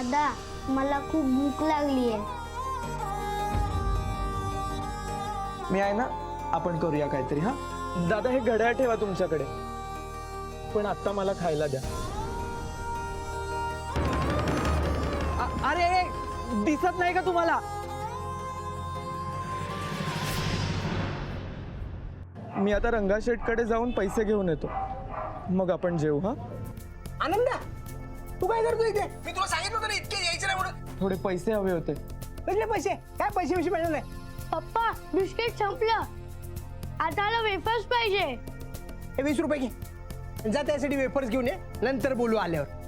दादा मला खूप भूक लागली आहे. मी आहे ना, आपण करूया काहीतरी. हा दादा, हे घड्याळ ठेवा तुमच्याकडे, पण आता मला खायला द्या. अरे दिसत नाही का तुम्हाला? मी आता रंगाशेठकडे जाऊन पैसे घेऊन येतो, मग आपण जेवू. हा आनंदा, तू काय करतो इथे? मी तुला सांगितलं होतं ना इतके यायचं नाही म्हणून. थोडे पैसे हवे होते. कसले पैसे? काय पैसे विषय मिळाले नाही? पप्पा बिस्किट संपलं, आता मला वेफर्स पाहिजे. हे 20 रुपये घे, जा त्यासाठी वेफर्स घेऊन ये, नंतर बोलू आल्यावर.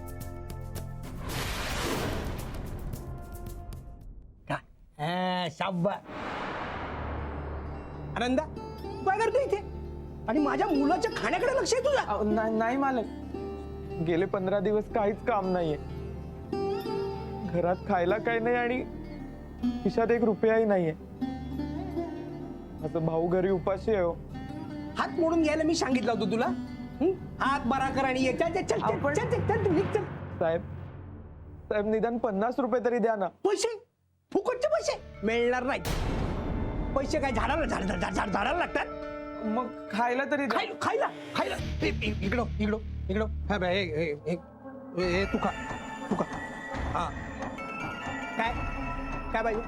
शाब्बा. आनंदा, तू काय करतो इथे? आणि माझ्या मुलाच्या खाण्याकडे लक्ष आहे तुझं? नाही मालक, गेले 15 दिवस काहीच काम नाहीये. घरात खायला काही नाही आणि खिशात 1 रुपयाही नाहीये. माझा भाऊ घरी उपाशी आहे. हात मोडून घ्यायला मी सांगितलं होतं तुला. हात बरा कर आणि ये. चल चल चल आपण- चल चल चल, तू निघ चल. साहेब निदान 50 रुपये तरी द्या ना. पैसे? फुकटचे पैसे मिळणार नाही. पैसे काय झाडाला लागतात? मग खायला तरी द्या. खायला खायला इकडं. हा बाय, हे तू खा. हा, काय काय पाहिजे?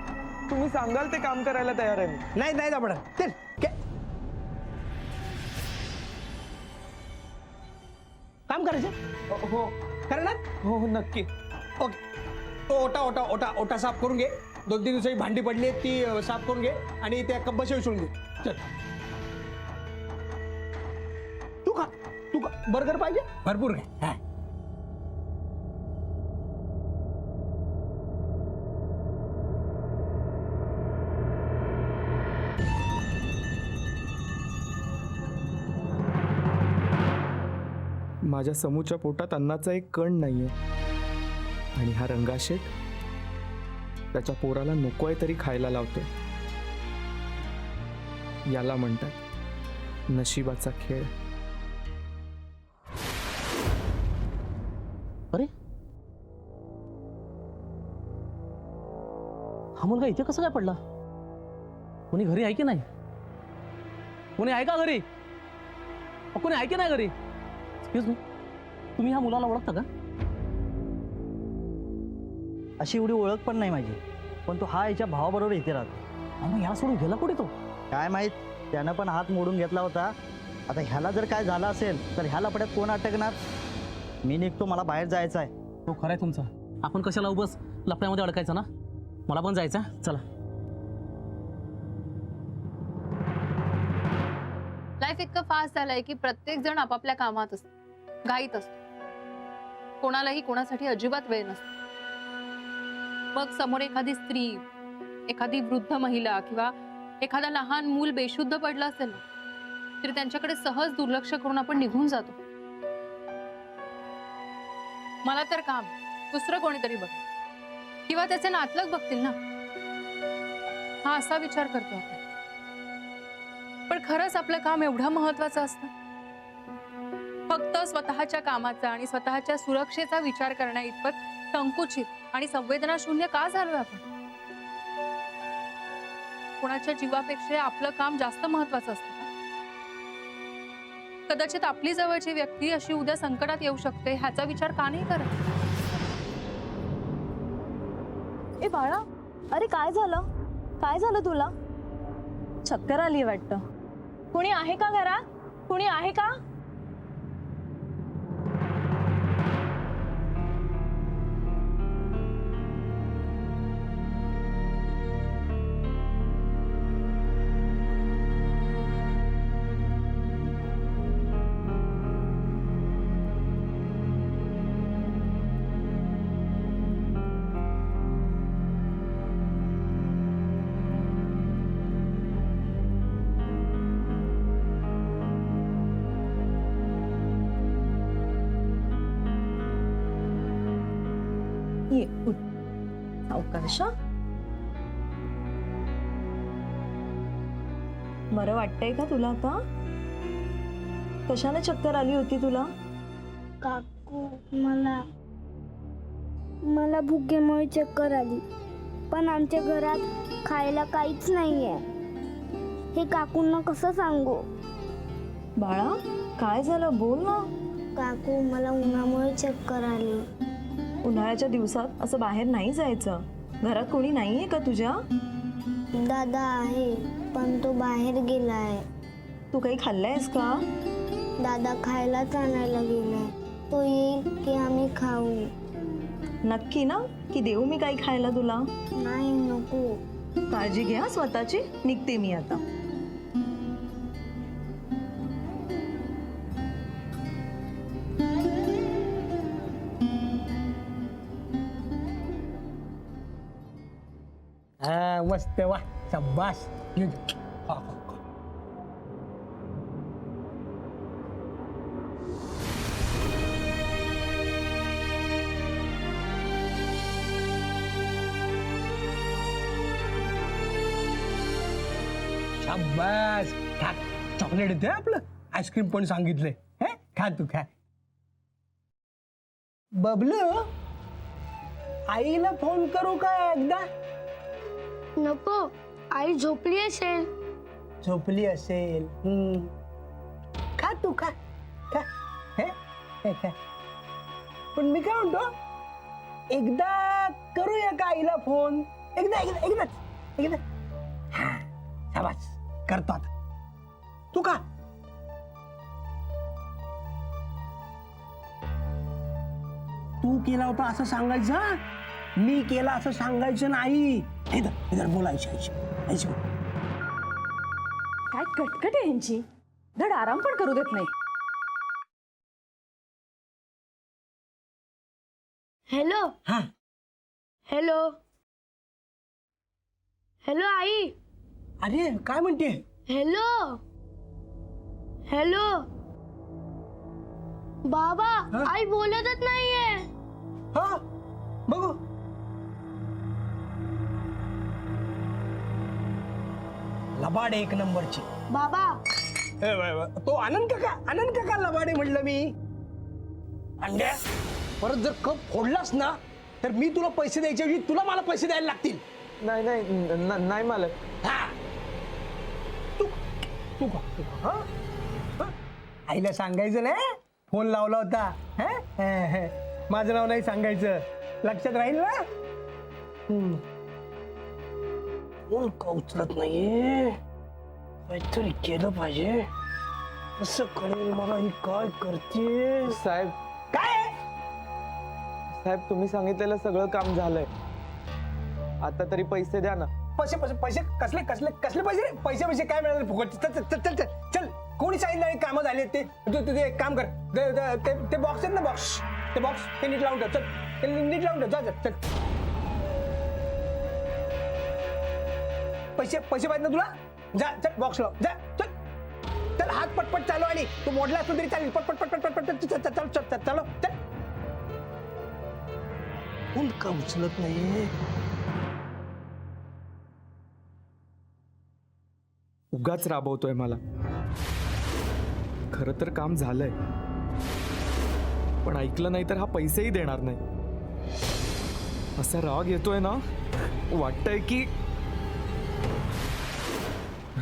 तुम्ही सांगाल ते काम करायला तयार आहे मी. नाही दाबड, चल. काम करायचं? हो करणार? हो नक्की. ओके. ओटा साफ करून घे. 2-3 दिवसाची भांडी पडली आहेत, ती साफ करून घे आणि त्या कब्बशी विसरून घे. चल. तू खा. बर्गर पाहिजे? भरपूर घे. हा. माझ्या समूच्या पोटात अन्नाचा एक कण नाहीये आणि हा रंगाशेठ त्याच्या पोराला नकोय तरी खायला लावतोय. याला म्हणतात नशिबाचा खेळ. अरे, हा मुलगा इथे कसा काय पडला? कोणी घरी आहे की नाही? कोणी आहे का घरी? कोणी आहे की नाही घरी? एक्सक्यूज मी, तुम्ही ह्या मुलाला ओळखता का? अशी एवढी ओळख पण नाही माझी, पण तो हा याच्या भावाबरोबर इथे राहतो. मग याला सोडून गेला कुठे तो? काय माहीत, त्यानं पण हात मोडून घेतला होता. आता ह्याला जर काय झालं असेल तर ह्या लफड्यात कोण अटकणार? मी निघतो, मला बाहेर जायचं आहे. तो खरं आहे तुमचा. आपण कशाला उगाच लफड्यामध्ये अडकायचं ना? मला पण जायचं आहे. चला. लाईफ इतकं फास्ट झालंय की प्रत्येक जण आपापल्या कामात असतो, घाईत असतो. कोणालाही कोणासाठी अजिबात वेळ नसतो. मग समोर एखादी स्त्री, एखादी वृद्ध महिला किंवा एखादा लहान मूल बेशुद्ध पडलं असेल तरी त्यांच्याकडे सहज दुर्लक्ष करून आपण निघून जातो. मला तर काम दुसरं कोणीतरी बघ किंवा त्याचे नातलग बघतील ना, हा असा विचार करतो आपण. पण खरंच आपलं काम एवढं महत्वाचं असतं? फक्त स्वतःच्या कामाचा आणि स्वतःच्या सुरक्षेचा विचार करण्या इतपत संकुचित आणि संवेदनाशून्य का झालोय आपण? कोणाच्या जीवापेक्षा आपलं काम जास्त महत्वाचं असतं का? कदाचित आपली जवळची व्यक्ती अशी उद्या संकटात येऊ शकते, ह्याचा विचार का नाही करत? ए बाळा, अरे काय झालं तुला? चक्कर आली वाटतं. कुणी आहे का घरात? कुणी आहे का? ये उठ, सावकाश. बरं वाटतंय का तुला आता? कशाने चक्कर आली होती तुला? काकू मला मला भुकेमुळे चक्कर आली, पण आमच्या घरात खायला काहीच नाहीये. हे काकूंना कसं सांगू? बाळा काय झालं बोल ना. काकू, मला उन्हामुळे चक्कर आली. उन्हाळ्याच्या दिवसात असं बाहेर नाही जायचं. घरात कोणी नाहीये का तुझ्या? दादा आहे, पण तो बाहेर गेलाय. तू काही खाल्लंयस का? दादा खायलाच आणायला गेलाय. तो येईल की आम्ही खाऊ. नक्की ना की देऊ मी काही खायला तुला? नाही, नको. काळजी घ्या स्वतःची. निघते मी आता. हा मस्त वा शाबास. खा, खा, खा. शाबास. खा. चॉकलेट येते आपलं. आईस्क्रीम पण सांगितलंय. हे खा तू खा. बबलू, आईला फोन करू का एकदा? नको, आई झोपली असेल. झोपली असेल. खा तू खा खा. हे हे खा. पण मी काय म्हणतो, एकदा करूया का आईला फोन? एकदा हा शाबास. करतो आता. तू का तू केला होता असं सांगायचं, हा? मी केला असं सांगायचं नाही. इधर बोलायची आईशी. काय कटकट आहे यांची. धड आराम पण करू देत नाही. हॅलो हा हॅलो हॅलो आई. अरे काय म्हणते? हॅलो हॅलो बाबा. हा? आई बोलतच नाहीये. हा बघू. लबाड एक नंबरची. बाबा, तो आनंद काका लबाडे म्हणलं मी. अंड्या, परत जर कप फोडलास ना तर मी तुला पैसे द्यायच्या ऐवजी तुला मला पैसे द्यायला लागतील. नाही मालक. हा तू तू का हा? हा? आईला सांगायचं ना फोन लावला होता. हा? माझं नाव नाही सांगायचं. लक्षात राहील ना? फोन का उचलत नाहीये? काहीतरी केलं पाहिजे. असं कळेल मला ही काय करते. साहेब काय तुम्ही सांगितलेलं सगळं काम झालंय. आता तरी पैसे द्या ना. पैसे कसले पैसे रे? पैसे काय मिळाले फुकट? चल कोणी सांगितलं नाही कामं झाले ते. तू एक काम कर. ते बॉक्स आहेत ना, बॉक्स ते नीट लावून ठेव. चल ते नीट लावून ठेव. जा चल. पैसे पाहिजे ना तुला? जा चल बॉक्स लाव. जा चल हात पटपट चालव. आणि तू मोडला असतो तरी चालेल. पटपट चालव. चल. कोण का उचलत नाही? उगाच राबवतोय मला. खरं तर काम झालंय, पण ऐकलं नाही तर हा पैसेही देणार नाही. असा राग येतोय ना, वाटतंय की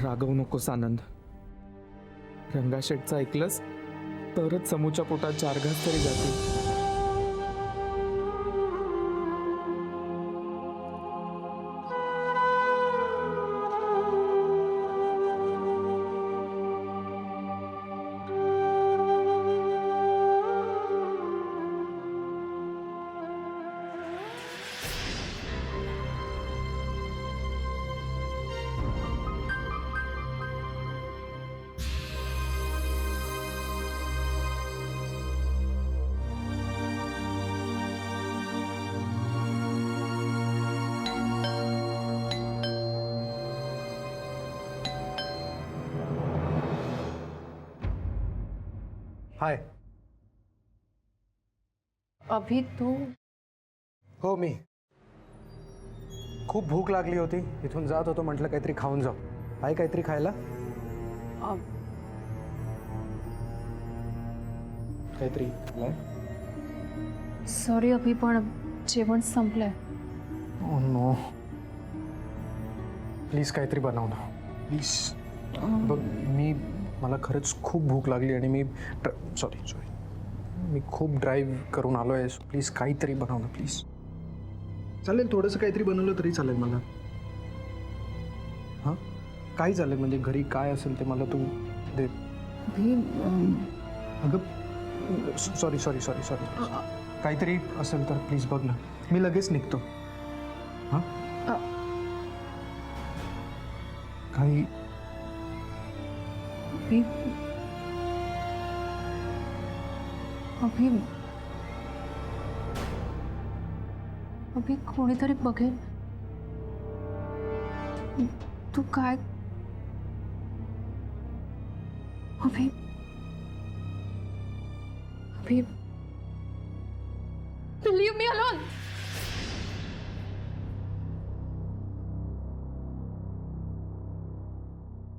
रागवू नकोस आनंद. रंगाशेठचं ऐकलंस तरच समूच्या पोटात 4 घास तरी जातील. हाय. अभि तू हो मी खूप भूक लागली होती. इथून जात होतो, म्हटलं काहीतरी खाऊन जाऊ. आहे काहीतरी खायला? काहीतरी सॉरी अभि, पण जेवण संपलंय. ओ नो, प्लीज काहीतरी बनव ना प्लीज. बघ मला खरंच खूप भूक लागली आणि मी सॉरी मी खूप ड्राईव्ह करून आलो आहे. प्लीज काहीतरी बनव ना प्लीज. चालेल, थोडंसं काहीतरी बनवलं तरी चालेल मला. हां, काही चालेल, म्हणजे घरी काय असेल ते मला तू दे. अगं सॉरी काहीतरी असेल तर प्लीज बघ ना, मी लगेच निघतो. हां, काही अभि कोणीतरी बघेल. तू काय अभि leave me alone.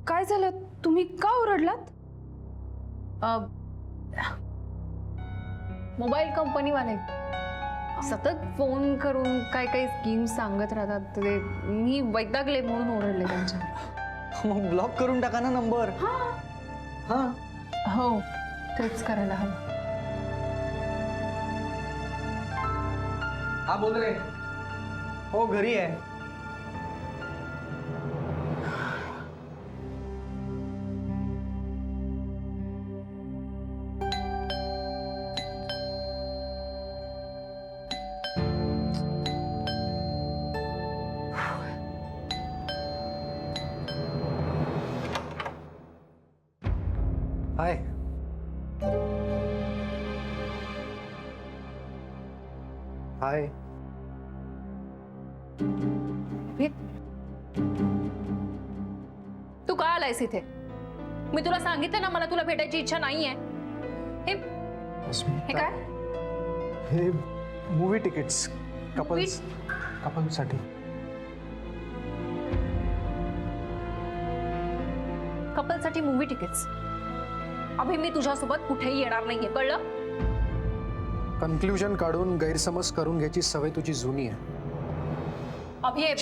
काय झालं? तुम्ही का ओरडलात? मोबाईल कंपनीवाले सतत फोन करून काय काही स्कीम सांगत राहतात. ते मी वैतागले म्हणून ओरडले त्यांच्या. मग ब्लॉक करून टाका ना नंबर. हां, हो, तेच करायला हवं. हा बोल रे. हो, घरी आहे. हाय. हाय. तू का आलायस इथे? मी तुला सांगितलं ना मला तुला भेटायची इच्छा नाहीये. हे काय? हे मूवी तिकीट्स कपल्ससाठी. कपलसाठी मूवी तिकीट्स. अभि मी तुझ्यासोबत कुठेही येणार नाहीये, कळलं? कन्क्लुजन काढून गैरसमज करून घ्यायची सवय तुझी जुनी आहे. अभि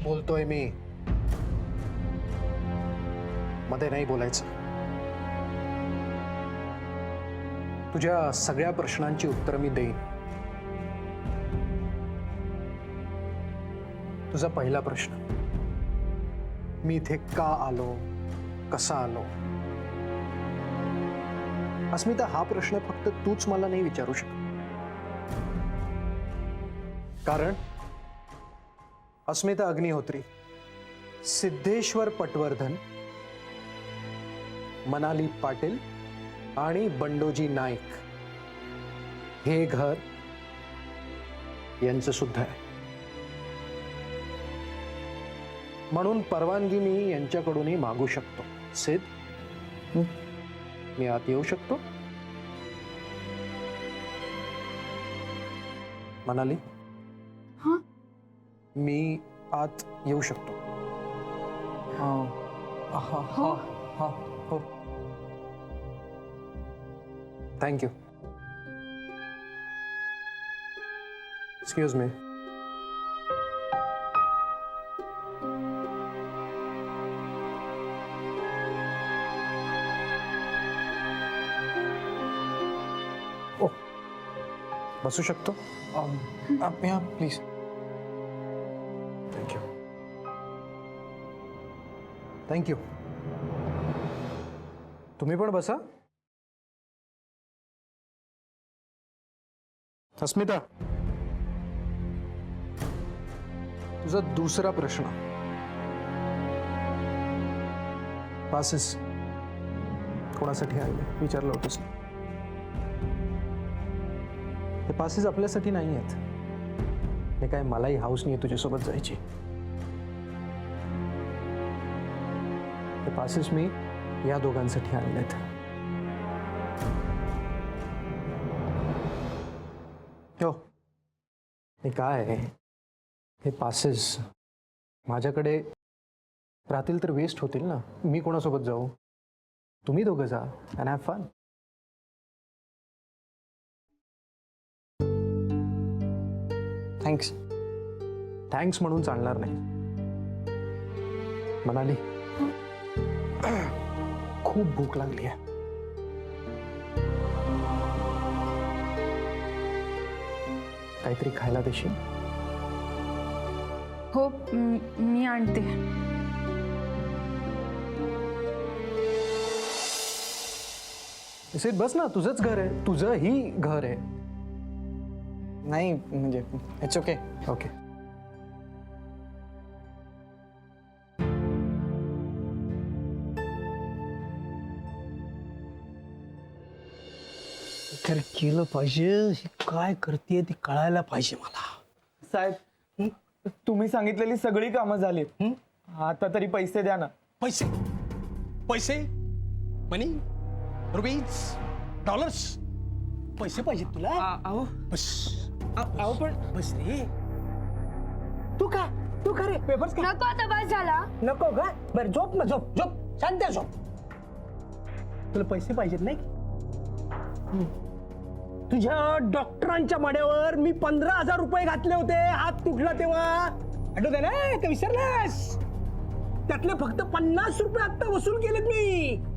बोलतोय मी, मध्ये नाही बोलायचं. तुझ्या सगळ्या प्रश्नांची उत्तरं मी देईन. तुझा पहिला प्रश्न, मी इथे का आलो, कसा आलो? अस्मिता, हा प्रश्न फक्त तूच मला नाही विचारू शकत. कारण अस्मिता अग्निहोत्री, सिद्धेश्वर पटवर्धन, मनाली पाटील आणि बंडोजी नाईक हे घर यांचं सुद्धा आहे. म्हणून परवानगी मी यांच्याकडूनही मागू शकतो. सिद्ध, मी आत येऊ शकतो? मनाली, हां, मी आत येऊ शकतो? हो. थँक्यू. Excuse me. बसू शकतो? प्लीज. थँक्यू. तुम्ही पण बसा. अस्मिता, तुझा दुसरा प्रश्न, पासेस कोणासाठी आले विचारलं होतंस. हे पासेस आपल्यासाठी नाही आहेत. हे काय मलाही हाऊस नाही तुझ्यासोबत जायची. हे पासेस मी या दोघांसाठी आणलेत. हो, हे काय आहे, हे पासेस माझ्याकडे राहतील तर वेस्ट होतील ना. मी कोणासोबत जाऊ? तुम्ही दोघं जा and have fun. Thanks. Thanks म्हणून चालणार नाही. मनाली, खूप भूक लागली आहे. काहीतरी खायला देशील? हो, मी आणते. इसे बस ना, तुझंच घर आहे, तुझंही घर आहे. नाही म्हणजे इट्स ओके. ओके. तर केलं पाहिजे. ही काय करते ती कळायला पाहिजे मला. साहेब, तुम्ही सांगितलेली सगळी कामं झाली. आता तरी पैसे द्या ना. पैसे पैसे मनी रुपीज डॉलर्स पैसे पाहिजेत तुला. अहो बस अहो पण बस रे. तू का रे पेपर्स का नको आता बस झाला. नको का. बरं झोप ना, झोप झोप शांत झोप. तुला पैसे पाहिजेत नाही. तुझ्या डॉक्टरांच्या माड्यावर मी 15,000 रुपये घातले होते हात तुटला तेव्हा. आठवत आहे ना का विसरलास. त्यातले फक्त 50 रुपये आता वसूल केलेत मी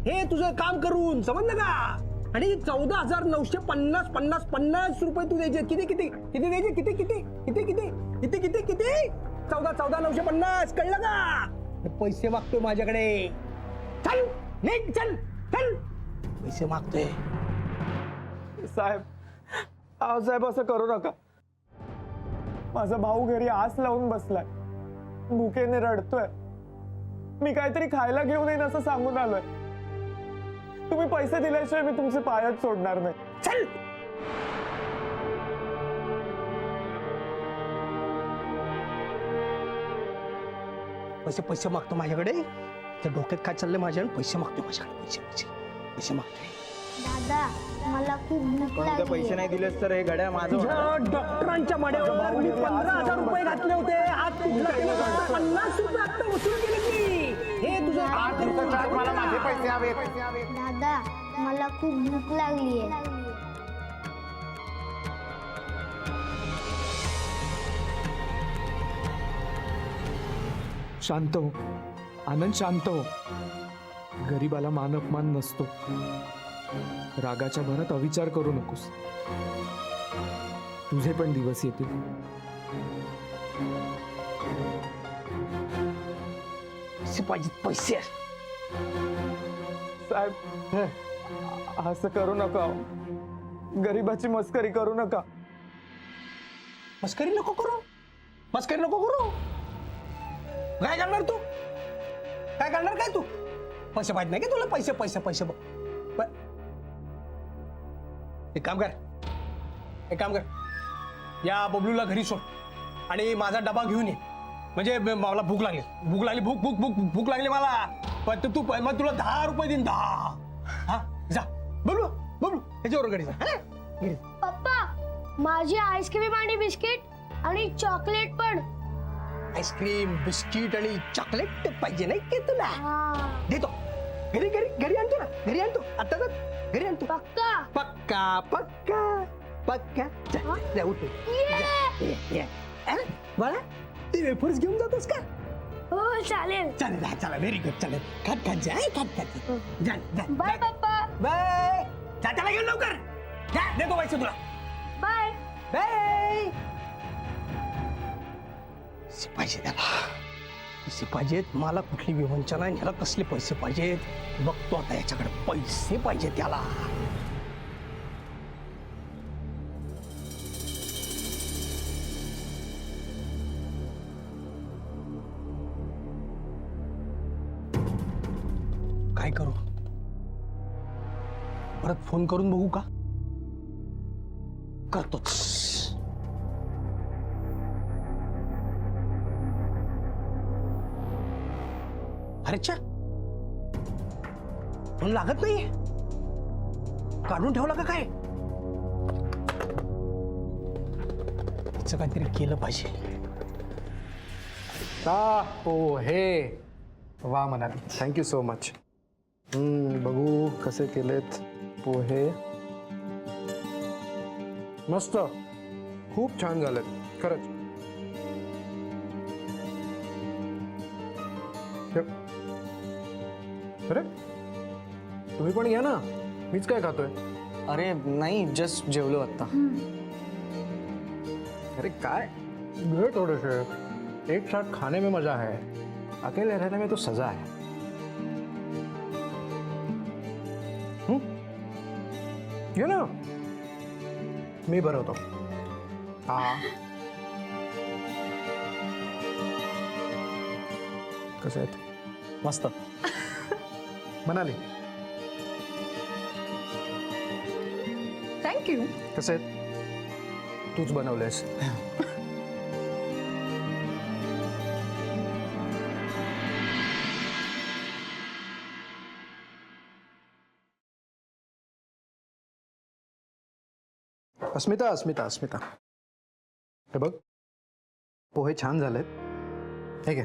हे तुझं काम करून, समजलं का. आणि 14,950 50 रुपये तू द्यायचे. किती किती किती द्यायचे. किती किती किती किती किती किती किती 14,950 कळलं का. पैसे मागतोय माझ्याकडे. चल निघ, चल चल. पैसे मागतोय. साहेब, अहो साहेब असं करू नका. माझा भाऊ घरी आस लावून बसलाय, भुकेने रडतोय. मी काहीतरी खायला घेऊन येईन असं सांगून आलोय. तुम्ही पैसे दिल्याशिवाय मी तुमचे पायच सोडणार नाही. चल. पैसे पैसे मागतो माझ्याकडे. त्या डोक्यात काय चाललंय माझ्या. पैसे मागतोय माझ्याकडे. पैसे पैसे पैसे मागतोय. दादा मला खूप भूक लागली. पैसे नाही दिलेस तर हे घड्याळ माझं तुझ्या डॉक्टरांच्या माड्यावर मी 15,000 रुपये घातले होते हात तुटला तेव्हा 50 रुपये आता वसूल केले मी हे तुझं काम करून. मला माझे पैसे हवे. दादा मला खूप भूक लागली आहे. शांत हो आनंद, शांत हो. गरीबाला मान अपमान नसतो. रागाच्या भरात अविचार करू नकोस. तुझे पण दिवस येतील. पैसे पाहिजेत पैसे. साहेब, असं करू नका. गरीबाची मस्करी करू नका. मस्करी नको करू. मस्करी नको करू. काय करणार तू. काय करणार काय तू. पैसे पाहिजे नाही का तुला. पैसे पैसे पैसे एक काम कर. एक काम कर. या बबलूला घरी सोड आणि माझा डबा घेऊन ये. म्हणजे मला भूक लागली. भूक लागली. भूक भूक भूक भूक लागली मला. पण तू मग तुला 10 रुपये देईन. 10. हा जा बबलू बबलू ह्याच्यावर घरी जा. हा? घरी जा. पप्पा माझी आईस्क्रीम आणि बिस्किट आणि चॉकलेट पण. आईस्क्रीम बिस्किट आणि चॉकलेट पाहिजे नाही की तुला. हा. देतो. घरी घरी घरी आणतो ना. घरी आणतो. आता घरी आणतो. पक्का. पक्का पक्का पक्का. जा, जा, उठ. जा, ये. अरे, बाळा ते वेफर्स घेऊन जातोस का. हो चालेल. चालेल हा, चला व्हेरी गुड. चालेल खात खात जा. खात खात जा. जा बाय पप्पा. बाय. जा त्याला घेऊन लवकर. जा देतो पैसे तुला. बाय. बाय. पैसे पाहिजे त्याला. पैसे पाहिजेत मला. कुठली विवंचना ह्याला कसले पैसे पाहिजेत बघतो आता. याच्याकडे पैसे पाहिजे त्याला. काय करू. परत फोन करून बघू का. करतोच. अरेच्या फोन लागत नाहीये. काढून ठेवला का काय. तिचं काहीतरी केलं पाहिजे. पोहे वा म्हणाली. Thank you so much. बघू कसे केलेत पोहे. मस्त, खूप छान झालेत खरंच. अरे तुम्ही पण घ्या ना, मीच काय खातोय. अरे नहीं जस्ट जेवलो आता. अरे काय घे थोडेसे, एक साथ खाने में मजा है, अकेले रहने में तो सजा है. घे ना, मी भरवतो. हा कसे आहेत? मस्त. मनाली थँक्यू. कसे आहेत? तूच बनवलेस. अस्मिता अस्मिता अस्मिता, हे बघ पोहे छान झालेत. हे घे.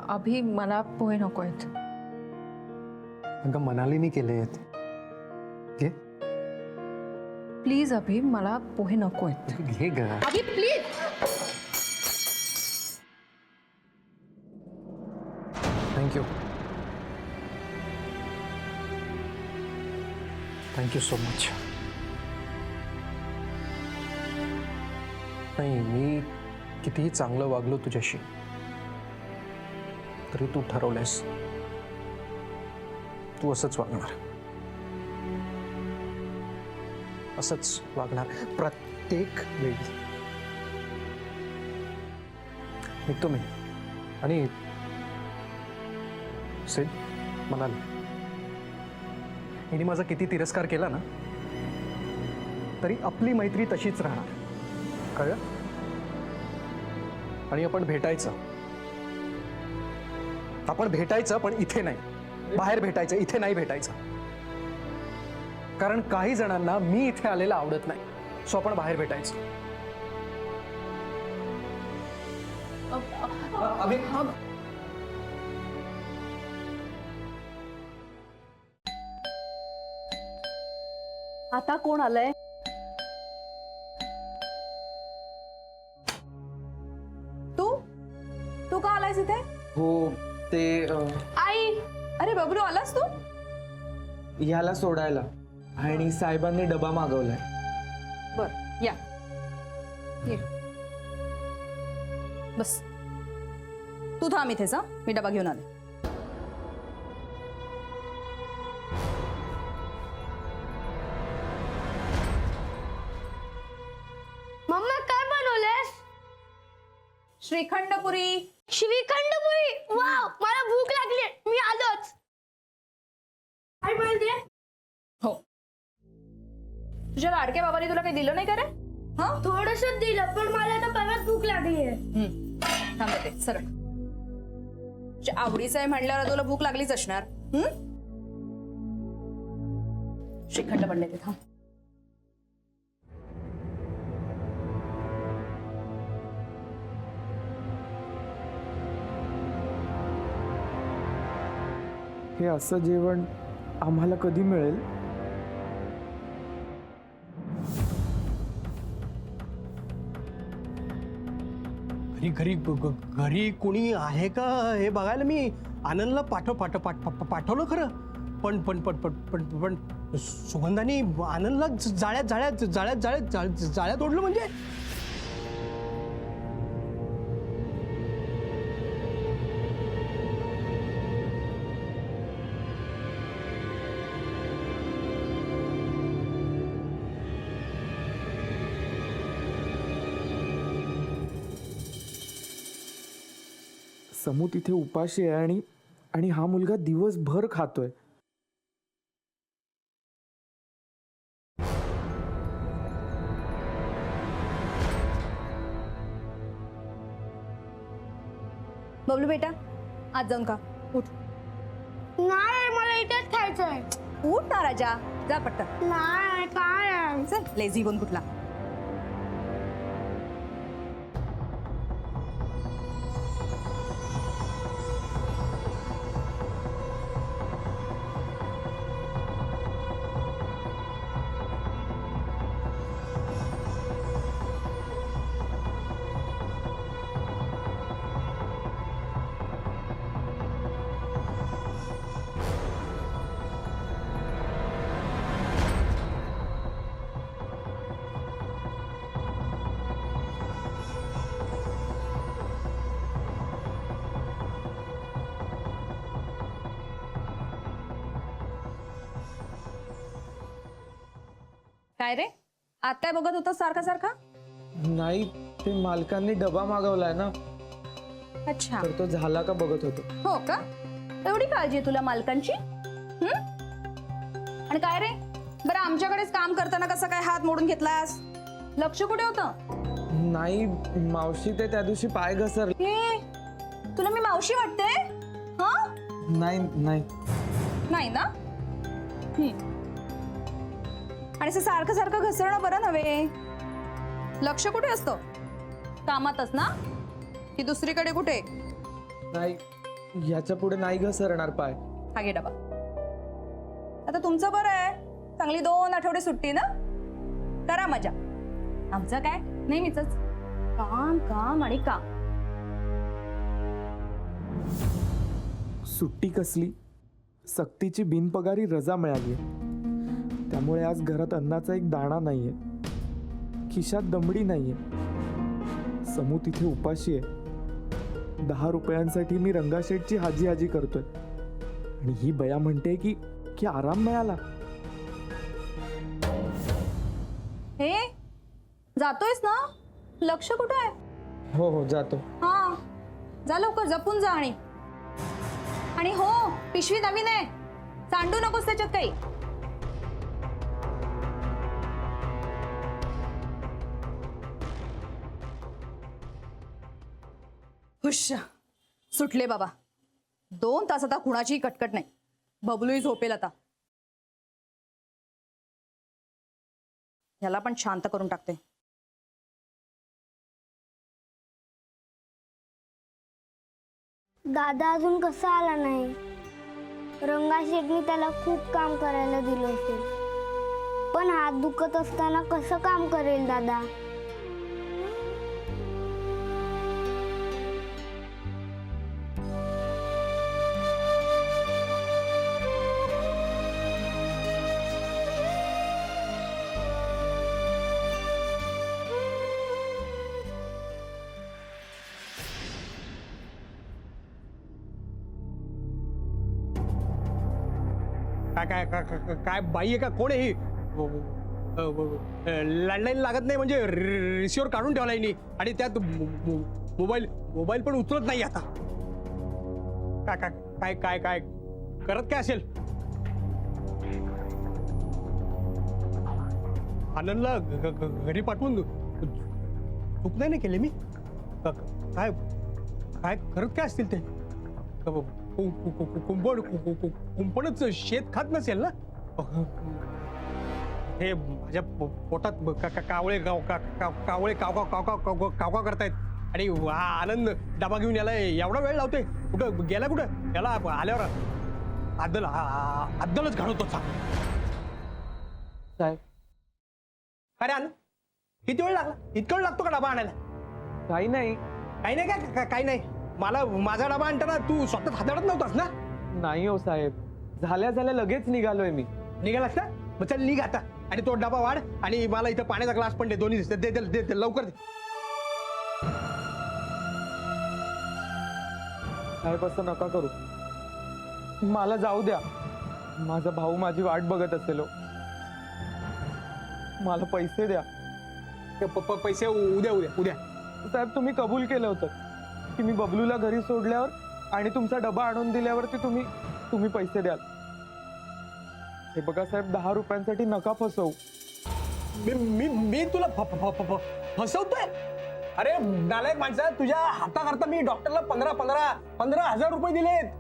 अभि मला पोहे नको आहेत. अगं मनालीने केलेत. घे प्लीज अभि, मला पोहे नको आहेत. घे ग. Abhi please. Thank you. Thank you so much. नाही, मी कितीही चांगलं वागलो तुझ्याशी तरी तू ठरवलंयस तू असंच वागणार, असंच वागणार प्रत्येक वेळी. निघतो मी. आणि से म्हणाल हिने माझा किती तिरस्कार केला ना, तरी आपली मैत्री तशीच राहणार. कळलं? आणि आपण भेटायचं पण इथे नाही, बाहेर भेटायचं, इथे नाही भेटायचं. कारण काही जणांना मी इथे आलेलं आवडत नाही, सो आपण बाहेर भेटायचं. अभी आता कोण आलंय? तू का आलायस इथे? हो ते आई. अरे बबलू, आलास तू? ह्याला सोडायला आणि साहेबांनी डबा मागवलाय. बर या ये. बस. तू थांब इथेच, मी डबा घेऊन आले. मम्मा काय बनवलेस? श्रीखंडपुरी. श्रीखंडपुरी. वाव, मला भूक लागली, मी आलोच. काय बोलते? हो. तुझ्या लाडक्या बाबांनी तुला काही दिलं नाही का रे? हा, थोडस दिलं, पण मला आता परत भूक लागली आहे. थांबते सरळ. तुझ्या आवडीचं आहे म्हणल्यावर तुला भूक लागलीच असणार. श्रीखंड पडले ते. थांब. हे असं जेवण आम्हाला कधी मिळेल? घरी कोणी आहे का हे बघायला मी आनंदला पाठवलं खरं, पण सुगंधानी आनंदला जाळ्यात ओढलं. म्हणजे समू तिथे उपाशी आहे आणि हा मुलगा दिवसभर खातोय. बबलू बेटा, आज जाऊन का? उठ. नाही, मला इथेच खायचंय. उठ ना राजा, जा पटकन. नाही, काय आहे? चल, लेझी बोन कुठला. काय रे आत काय बघत होता सारखा सारखा? नाही, ते मालकांनी डबा मागवलाय ना, अच्छा तर तो झाला का बघत होतो. हो का? एवढी काळजी आहे तुला मालकांची? आणि काय रे बरं आमच्याकडेच काम करताना कसं काय हात मोडून घेतलास? लक्ष कुठे होतं? नाही मावशी, ते त्या दिवशी पाय घसरले. हे तुला मी मावशी वाटते? हा नाही नाही नाही ना? आणि असं सारखं सारखं घसरणं बरं नव्हे. लक्ष कुठे असतं? कामातच ना की दुसरीकडे कुठे? नाही, ह्याच्या पुढे नाही घसरणार पाय. हा घे डबा. आता तुमचं बरं आहे, चांगली 2 आठवडे सुट्टी ना, करा मजा. आमचं काय नेहमीच काम काम आणि काम. सुट्टी कसली, सक्तीची बिनपगारी रजा मिळाली. त्यामुळे आज घरात अन्नाचा एक दाणा नाहीये, खिशात दमडी नाहीये. समू तिथे उपाशी आहे. 10 रुपयांसाठी मी रंगाशेठची हाजी हाजी करतोय आणि ही बया म्हणते की की आराम मिळाला. हे जातोयस ना? लक्ष कुठं आहे? हो हो जातो. हा जा लवकर, जपून जा. आणि हो, पिशवी नवीन आहे, सांडू नकोस त्याच्यात काही. हुश, सुटले बाबा. 2 तास आता कुणाचीही कटकट नाही. बबलूही झोपेल आता. याला पण शांत करून टाकते. दादा अजून कसा आला नाही? रंगाशेठनी त्याला खूप काम करायला दिलं असेल, पण हात दुखत असताना कसं काम करेल दादा? काय काय काय काय बाई आहे का? कोण आहे ही? लँडलाईन लागत नाही म्हणजे रिसिव्हर काढून ठेवलाय नी, आणि त्यात मोबाईल मोबाईल पण उचलत नाही आता. काय काय काय काय काय करत काय असेल? आनंदला घरी पाठवून चूक नाही केली मी. काय काय करत काय असतील ते? कुंपणच शेत खात नसेल ना? हे माझ्या पोटात कावळे कावळे कावका करतायत. आणि आनंद डबा घेऊन याला एवढा वेळ लावतोय. कुठं गेला? कुठं याला आल्यावर अद्दलच घडवतो. साहेब, अरे आनंद, किती वेळ लागला? इतका वेळ लागतो का डबा आणायला? काही नाही. काही नाही काय? काही नाही. मला माझा डबा आणताना तू स्वतः हाताळत नव्हतास ना? नाही हो साहेब, झाल्या झाल्या लगेच निघालोय मी. निघालास ना? मग चल निघ आता, आणि तो डबा वाढ, आणि मला इथं पाण्याचा ग्लास पण दे. दोन्ही दे लवकर दे. साहेब असं नका करू, मला जाऊ द्या. माझा भाऊ माझी वाट बघत असेल हो. मला पैसे द्या. पैसे उद्या उद्या उद्या. साहेब, तुम्ही कबूल केलं होतं की मी बबलूला घरी सोडल्यावर आणि तुमचा डबा आणून दिल्यावरती तुम्ही पैसे द्याल. हे बघा साहेब, 10 रुपयांसाठी नका फसवू. मी तुला फसवतोय? अरे नालायक माणसा, तुझ्या हाताकरता मी डॉक्टरला 15,000 रुपये दिलेत.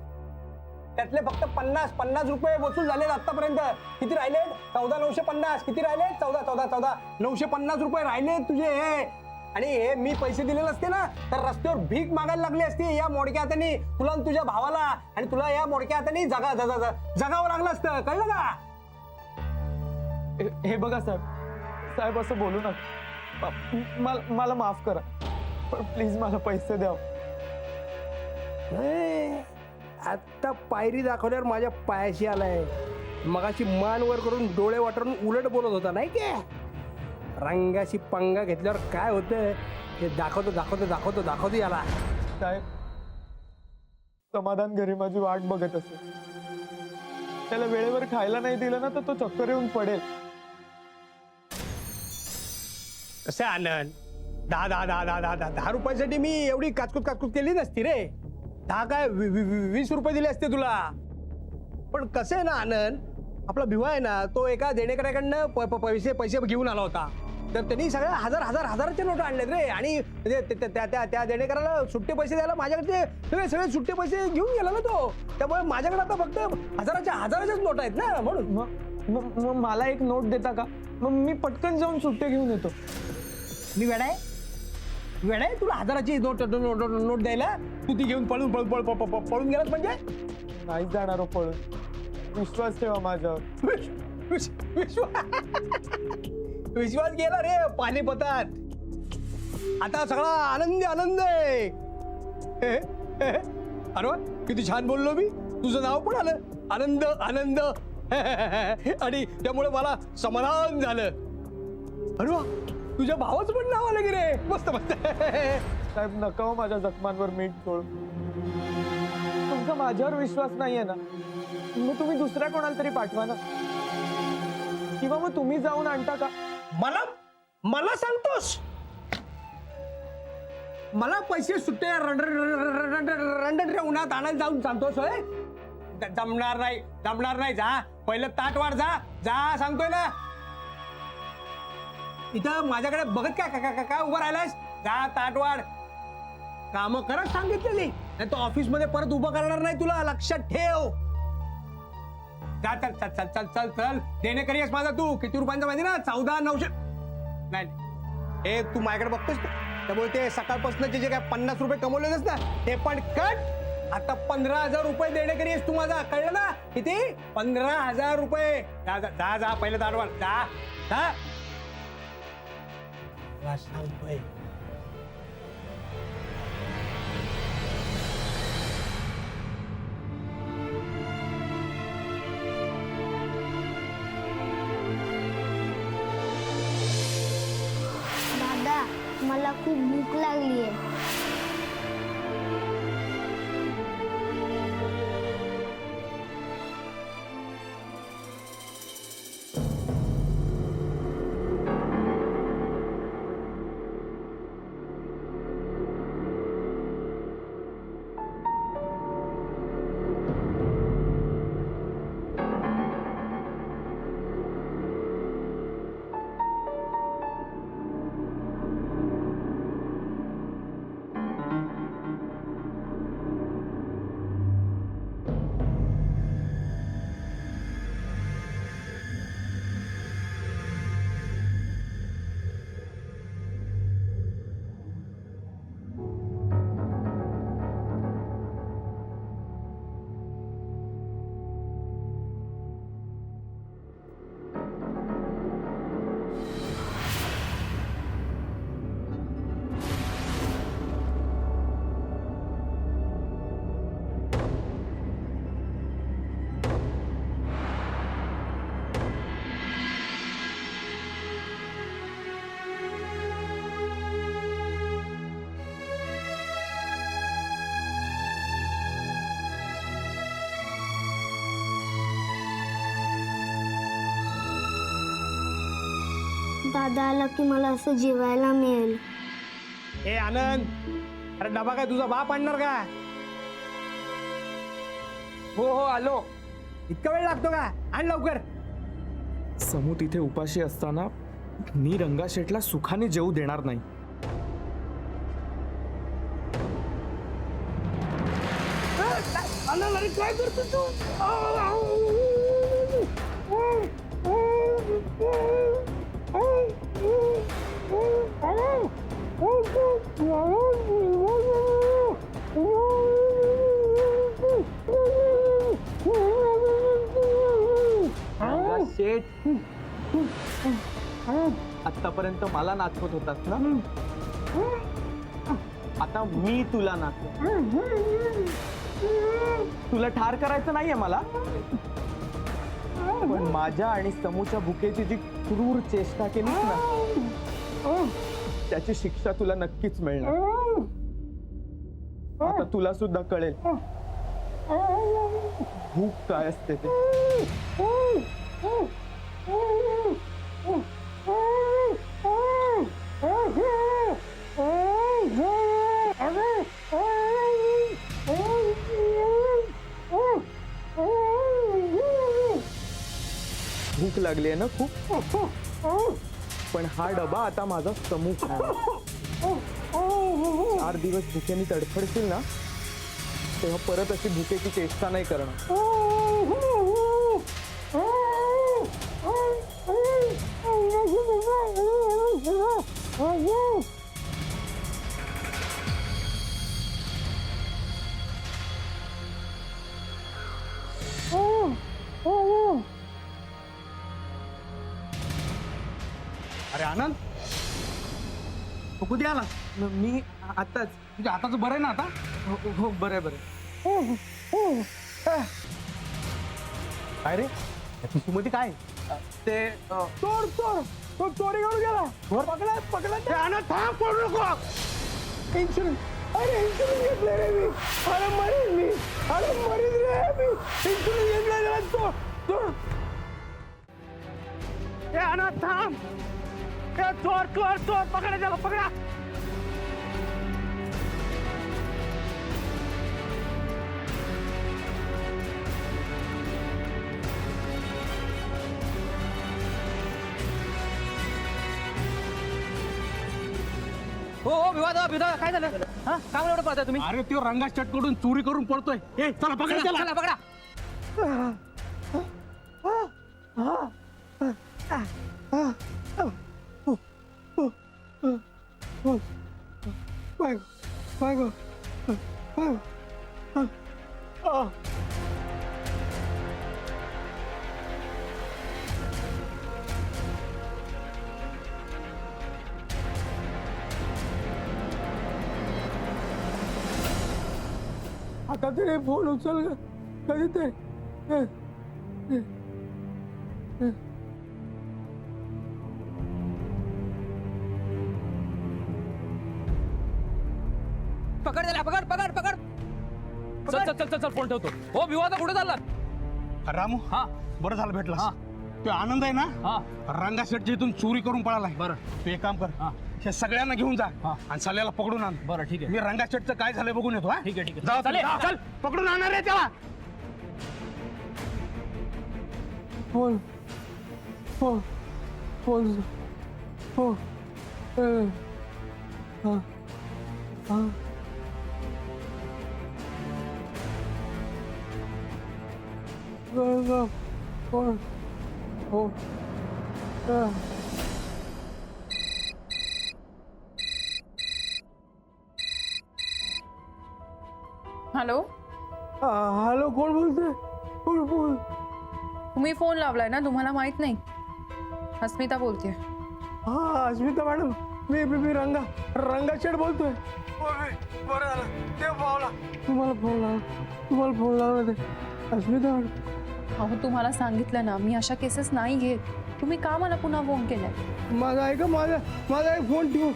त्यातले फक्त 50 रुपये वसूल झालेत आतापर्यंत. किती राहिले? 14,950. किती राहिले? 14,950 रुपये राहिले तुझे. हे आणि हे मी पैसे दिले नसते ना, तर रस्त्यावर भीक मागायला लागली असती या मोडक्या हाताने तुला आणि तुझ्या भावाला. आणि तुला या मोडक्या हाताने जगावं लागलं असतं. कळलं का? हे बघा साहेब असं बोलू नका. मला माफ करा, पण प्लीज मला पैसे द्या. आता पायरी दाखवल्यावर माझ्या पायाशी आलाय. मगाशी मान वर करून डोळे वाटरून उलट बोलत होता नाही की? रंगाशी पंगा घेतल्यावर काय होतं ते दाखवतो याला. साहेब, समाधान घरी माझी वाट बघत असेल. त्याला वेळेवर खायला नाही दिलं ना, तर तो चक्कर येऊन पडेल. कसे आनंद, 10 रुपयासाठी मी एवढी काचकूत केली नसती रे. 10 काय 20 रुपये दिले असते तुला. पण कसं आहे ना आनंद, आपला भिवा आहे ना, तो एका देणेकऱ्याकडनं पैसे घेऊन आला होता. तर त्यांनी सगळ्या हजाराचे नोट आणलेत रे. आणि त्या देणेकराला सुट्टे पैसे द्यायला माझ्याकडे सगळे सुट्टे पैसे घेऊन गेला ना तो. त्यामुळे माझ्याकडे आता फक्त हजाराच्याच नोट आहेत ना. म्हणून मग मला एक नोट देता का? मग मी पटकन जाऊन सुट्टे घेऊन येतो. मी वेडा आहे तुला हजाराची नोट द्यायला? तू ती घेऊन पळून गेलास म्हणजे? नाही जाणार हो पळून. विश्वास ठेवा माझ्यावर. विश्वास गेला रे पानिपतात. आता सगळा आनंद आहे. अरे वा, किती छान बोललो मी. तुझं नाव पण आलं, आनंद. आणि त्यामुळे मला समाधान झालं. अरे वा, तुझ्या भावाचं पण नाव आलं की रे. मस्त. साहेब नका हो माझ्या जखमांवर मीठ सोडून. तुमचा माझ्यावर विश्वास नाहीये ना, मग तुम्ही दुसऱ्या कोणाला तरी पाठवा ना. किंवा मग तुम्ही जाऊन आणता का? मला सांगतोस? मला पैसे सुट्टे रंडत उन्हात आणायला जाऊन सांगतोस होय? जमणार नाही. जा पहिलं ताट वाढ. जा सांगतोय ना. इथं माझ्याकडे बघत काय उभं राहिलास? जा ताट वाढ. काम करत सांगितलेली, नाही तो ऑफिस मध्ये परत उभं करणार नाही तुला. लक्षात ठेव. जा चल. देणेकरी आहेस माझा तू. किती रुपयांचा माहिती ना? 14,900. नाही हे तू माझ्याकडे बघतोस ना, त्यामुळे ते सकाळपासूनचे जे काय 50 रुपये कमवलेस ना, ते पण कट. आता 15,000 रुपये देणेकरी आहेस तू माझा. कळलं ना? किती? 15,000 रुपये. जा पहिलं दाडवाल. जा. दादा, मला खूप भूक लागली आहे. दादा आला की मला असं जेवायला मिळेल. ए आनंद, अरे डबा काय तुझा बाप आणणार का? हो आलो. इतका वेळ लागतो का? आण लवकर. समू तिथे उपाशी असताना मी रंगाशेठला सुखाने जेवू देणार नाही. आनंद, अरे काय करतो तू? शेठ, आतापर्यंत मला नाचवत होतास ना, आता मी तुला नाचव. तुला ठार करायचं नाहीये मला, पण माझ्या आणि समूच्या भुकेची जी क्रूर चेष्टा केलीस ना, त्याची शिक्षा तुला नक्कीच मिळणार. आता तुला सुद्धा कळेल भूक काय असते ते. भूक लागली आहे ना खूप. पण हा डबा आता माझा समूह खाणार. 4 दिवस भुकेने तडफडशील ना तेव्हा परत अशी भुकेची चेष्टा नाही करणार. अरे आनंद तू कुठे आला? मी आताच. तुझ्या हाताचं बरं आहे ना आता? हो बरं बरं. काय रे सुमती काय ते चोर चोर तो चोरी करून गेला. पकडा पकडा. आनंद थांब पडू नको. इन्शुरन्स. अरे इन्शुरन्स घेतले रे मी. अरे मरीन मी. अरे मरीन रे मी. इन्शुरन्स घेतला तो चोर. आनंद थांब. चोर चोर चोर पकडा त्याला पकडा. हो विवाद विवाद काय झालं? हा काय एवढं पाहताय तुम्ही? अरे तो रंगाच्या कडून चोरी करून पळतोय. ए चला पकडा त्याला. चला पकडा. आता तरी फोन उचल ग. कधीतरी पकड त्याला पकड पकड पकड. चल चल चल चल चल फोन ठेवतो. हो विवाद कुठे चालला? रामू हा बरं झालं भेटला. हा. तो आनंद आहे ना हा रंगा शेटच्या इथून चोरी करून पळालाय. बरं तू एक काम कर हा. हे सगळ्यांना घेऊन जा हा. आणि साल्याला पकडून आण. बरं ठीक आहे मी रंगा शेटचं काय झालंय बघून येतो. हा ठीक आहे ठीक आहे. जा चालेल. जा, चल पकडून आणणार रे त्याला. Phone phone phone phone. हा हा. फोन हो. हॅलो, हॅलो कोण बोलतोय? कोण बोल? तुम्ही फोन लावलाय ना, तुम्हाला माहित नाही? अस्मिता बोलते. हा अस्मिता मॅडम. मी रंगा शेठ बोलतोय. बरं झालं ते पावला. तुम्हाला फोन लावला ते अस्मिता मॅडम. अहो तुम्हाला सांगितलं ना, मी अशा केसेस नाही घेत. तुम्ही का मला पुन्हा फोन केलाय? माझा ऐका माझा एक फोन ठेवू.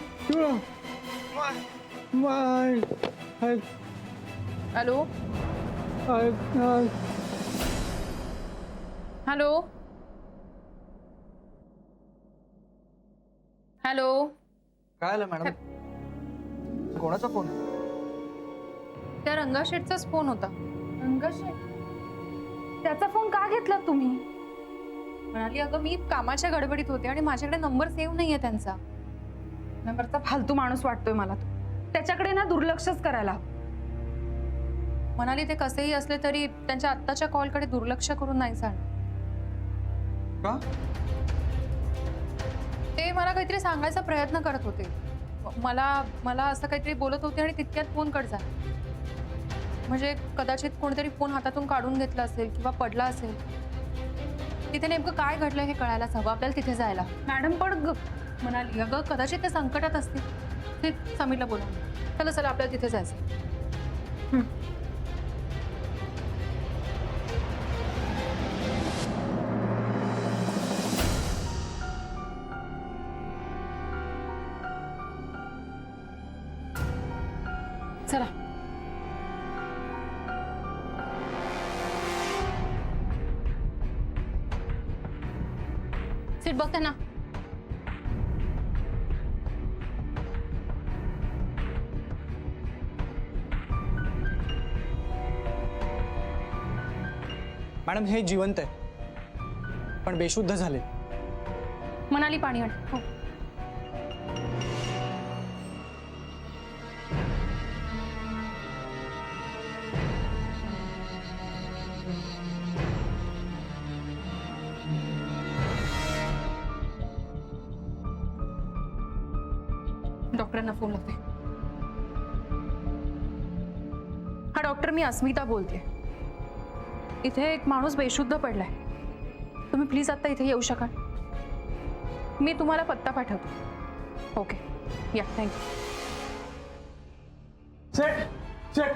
Hello hello hello. काय आलं मॅडम? कोणाचा फोन? त्या रंगाशेठचाच फोन होता. रंगाशेठ त्याचा फोन का घेतला तुम्ही? म्हणाली अगं मी कामाच्या गडबडीत होते आणि माझ्याकडे नंबर सेव्ह नाहीये त्यांचा. नंबरचा फालतू माणूस वाटतोय मला तो. त्याच्याकडे ना दुर्लक्षच करायला हवं. म्हणाली ते कसेही असले तरी त्यांच्या आत्ताच्या कॉलकडे दुर्लक्ष करून नाही चालणार. का? ते मला काहीतरी सांगायचा प्रयत्न करत होते. मला असं काहीतरी बोलत होते आणि तितक्यात फोन कट झाला. म्हणजे कदाचित कोणीतरी फोन हातातून काढून घेतला असेल किंवा पडला असेल. तिथे नेमकं काय घडलं हे कळायलाच हवं आपल्याला तिथे जायला. मॅडम पण म्हणाली अगं कदाचित ते संकटात असतील. ते समीरला बोला. चला आपल्याला तिथे जायचं. चला. सीट बघते ना. मॅडम हे जिवंत आहे. पण बेशुद्ध झाले. मनाली पाणी आण. हो. डॉक्टरांना फोन लावते. हा डॉक्टर, मी अस्मिता बोलते. इथे एक माणूस बेशुद्ध पडलाय. तुम्ही प्लीज आता इथे येऊ शकाल? मी तुम्हाला पत्ता पाठवतो. ओके, या. थँक्यू. सेट सेट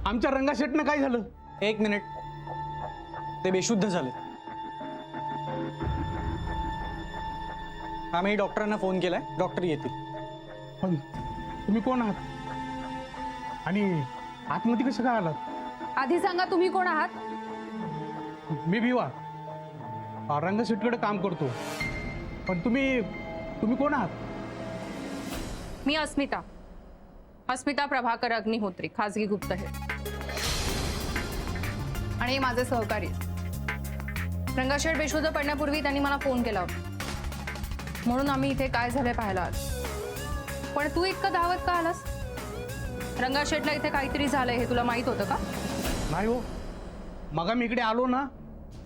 आमच्या रंगा शेटनं काय झालं? 1 मिनिट. ते बेशुद्ध झाले. आम्ही डॉक्टरांना फोन केलाय, डॉक्टर येतील. पण तुम्ही कोण आहात आणि आतमध्ये कसं काय आलात? आधी सांगा तुम्ही कोण आहात? मी भिवा रंगा शेटकडे काम करतो. पण तुम्ही कोण आहात? मी अस्मिता प्रभाकर अग्निहोत्री, खाजगी गुप्तहेर. आणि हे माझे सहकारी. रंगाशेठ बेशुद्ध पडण्यापूर्वी त्यांनी मला फोन केला होता, म्हणून आम्ही इथे काय झालंय पाहायला आलो. पण तू इतकं धावत का आलास? रंगाशेठला इथे काहीतरी झालंय हे तुला माहित होतं का? नाही हो, मग मी इकडे आलो ना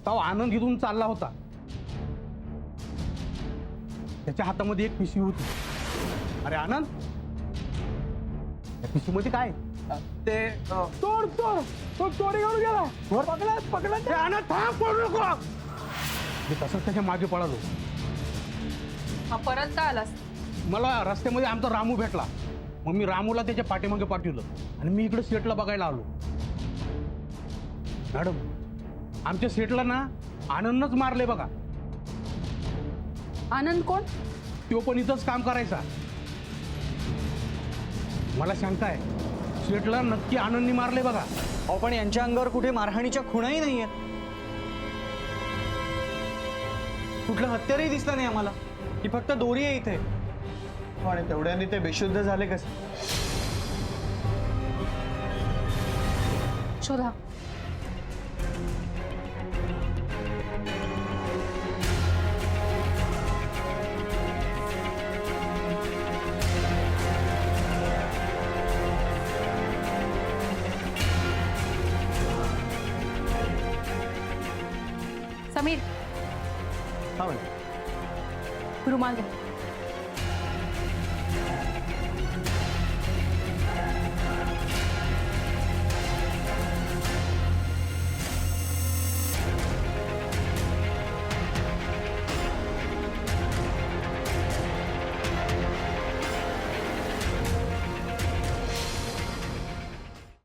तेव्हा आनंद इथून चालला होता. त्याच्या हातामध्ये एक पिशवी होती. अरे आनंद, त्या पिशवीमध्ये काय? ते तोड तोड तो चोरी करून गेला. पकडला. आनंद थांब, पळू नको. मी तसंच त्याच्या मागे पळालो. हा, परत का आलास? मला रस्त्यामध्ये आमचा रामू भेटला. मग मी रामूला त्याच्या पाठीमागे पाठवलं आणि मी इकडे सेटला बघायला आलो. मॅडम, आमच्या सेटला ना आनंदच मारले बघा. आनंद कोण? तो पण इथंच काम करायचा. मला शंका आहे, सेटला नक्की आनंदनी मारले बघा. अहो पण यांच्या अंगावर कुठे मारहाणीच्या खुणाही नाहीये. कुठलं हत्यारही दिसलं नाही आम्हाला. ही फक्त दोरी आहे इथे. आणि तेवढ्याने ते बेशुद्ध झाले कसे? शोधा. समीर, हा मॅडम. रुमाल दे.